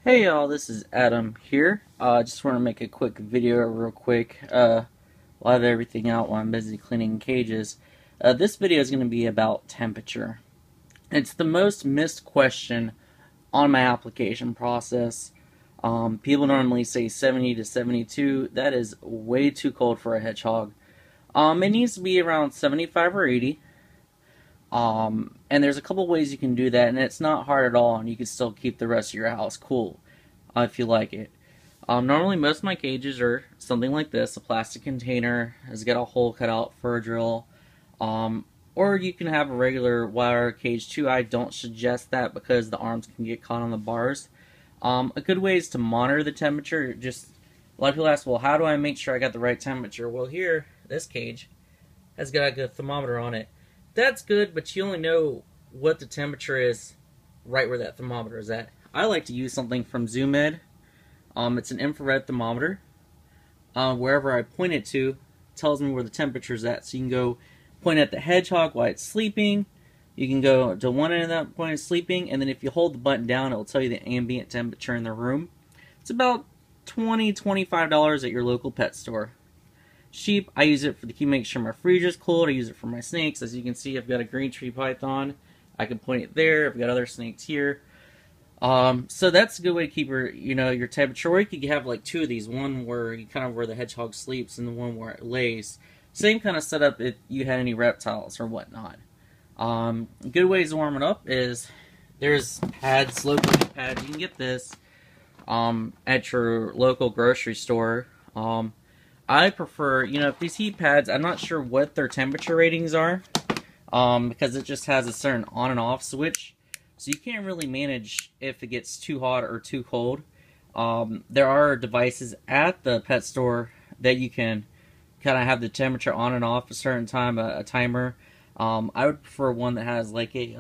Hey y'all, this is Adam here. Just want to make a quick video real quick. I'll have everything out while I'm busy cleaning cages. This video is going to be about temperature. It's the most missed question on my application process. People normally say 70 to 72. That is way too cold for a hedgehog. It needs to be around 75 or 80. And there's a couple ways you can do that, and it's not hard at all, and you can still keep the rest of your house cool if you like it. Normally, most of my cages are something like this. A plastic container has got a hole cut out for a drill. Or you can have a regular wire cage too. I don't suggest that because the arms can get caught on the bars. A good way is to monitor the temperature. Just a lot of people ask, well, how do I make sure I got the right temperature? Well, here, this cage has got a thermometer on it. That's good, but you only know what the temperature is right where that thermometer is at. I like to use something from ZoomEd. It's an infrared thermometer. Wherever I point it to, tells me where the temperature is at. So you can go point at the hedgehog while it's sleeping. You can go to one end of that point it's sleeping, and then if you hold the button down, it will tell you the ambient temperature in the room. It's about $20, $25 at your local pet store. Sheep, I use it for to keep make sure my freezer's cold. I use it for my snakes. As you can see, I've got a green tree python. I can point it there. I've got other snakes here. So that's a good way to keep your temperature. Or you could have like two of these, one where where the hedgehog sleeps and the one where it lays. Same kind of setup if you had any reptiles or whatnot. Good ways to warm it up is there's pads, local heat pads. You can get this at your local grocery store. I prefer, if these heat pads, I'm not sure what their temperature ratings are, because it just has a certain on and off switch, so you can't really manage if it gets too hot or too cold. There are devices at the pet store that you can kind of have the temperature on and off a certain time, a timer. I would prefer one that has like a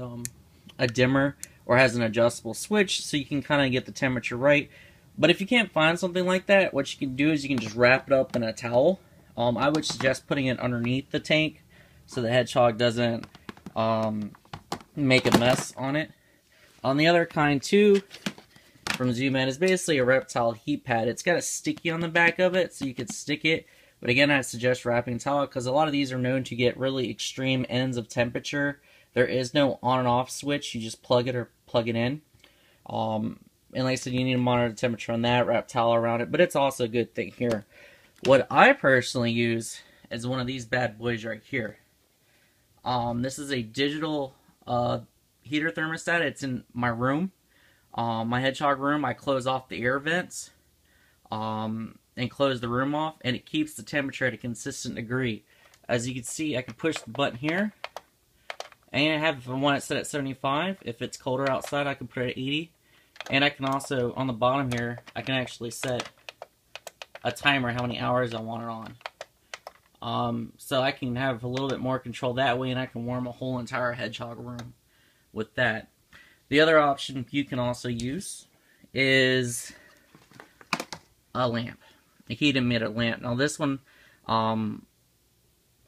dimmer or has an adjustable switch, so you can kind of get the temperature right. But if you can't find something like that, what you can do is you can just wrap it up in a towel. I would suggest putting it underneath the tank so the hedgehog doesn't make a mess on it. On the other kind too, from ZoomEd, is basically a reptile heat pad. It's got a sticky on the back of it, so you could stick it. But again, I suggest wrapping a towel because a lot of these are known to get really extreme ends of temperature. There is no on and off switch. You just plug it or plug it in. And like I said, you need to monitor the temperature on that, wrap towel around it, but it's also a good thing here. What I personally use is one of these bad boys right here. This is a digital heater thermostat. It's in my room, my hedgehog room. I close off the air vents and close the room off, and it keeps the temperature at a consistent degree. As you can see, I can push the button here, and if I want it set at 75. If it's colder outside, I can put it at 80. And I can also, on the bottom here, I can actually set a timer how many hours I want it on. So I can have a little bit more control that way, and I can warm a whole entire hedgehog room with that. The other option you can also use is a lamp, a heat emitter lamp. Now this one, I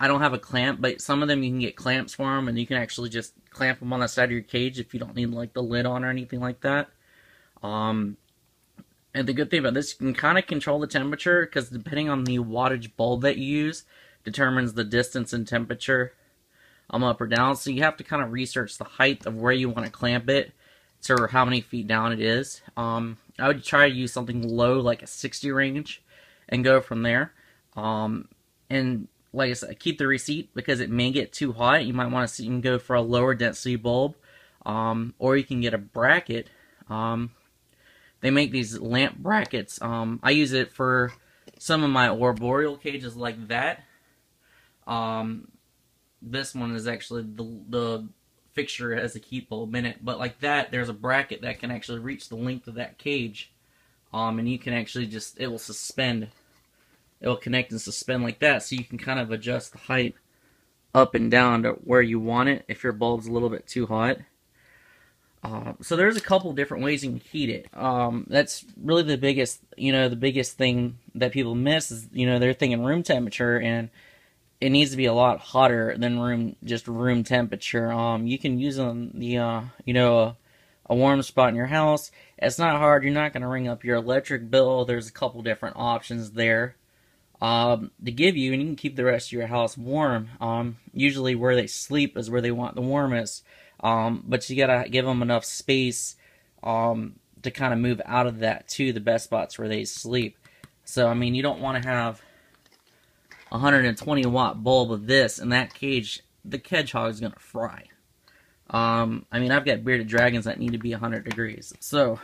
don't have a clamp, but some of them you can get clamps for them, and you can actually just clamp them on the side of your cage if you don't need like the lid on or anything like that. And the good thing about this, you can kind of control the temperature because depending on the wattage bulb that you use determines the distance and temperature up or down. So you have to kind of research the height of where you want to clamp it or how many feet down it is. I would try to use something low, like a 60 range, and go from there. And like I said, keep the receipt because it may get too hot. You might want to see, you can go for a lower density bulb, or you can get a bracket. They make these lamp brackets. I use it for some of my arboreal cages like that. This one is actually the fixture as a heat bulb in it. But like that, there's a bracket that can actually reach the length of that cage. And you can actually it will suspend. It will connect and suspend like that. So you can kind of adjust the height up and down to where you want it if your bulb's a little bit too hot. So there's a couple different ways you can heat it. That's really the biggest thing that people miss is, they're thinking room temperature, and it needs to be a lot hotter than room temperature. You can use the a warm spot in your house. It's not hard. You're not going to ring up your electric bill. There's a couple different options there to give you, and you can keep the rest of your house warm. Usually where they sleep is where they want the warmest, but you gotta give them enough space to kind of move out of that to the best spots where they sleep. So I mean, you don't want to have a 120 watt bulb of this in that cage. The hedgehog is gonna fry. I mean, I've got bearded dragons that need to be 100 degrees. So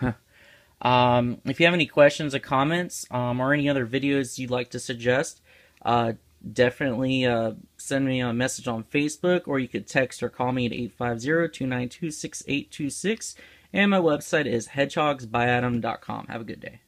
if you have any questions or comments, or any other videos you'd like to suggest, definitely send me a message on Facebook, or you could text or call me at 850-292-6826, and my website is hedgehogsbyadam.com. Have a good day.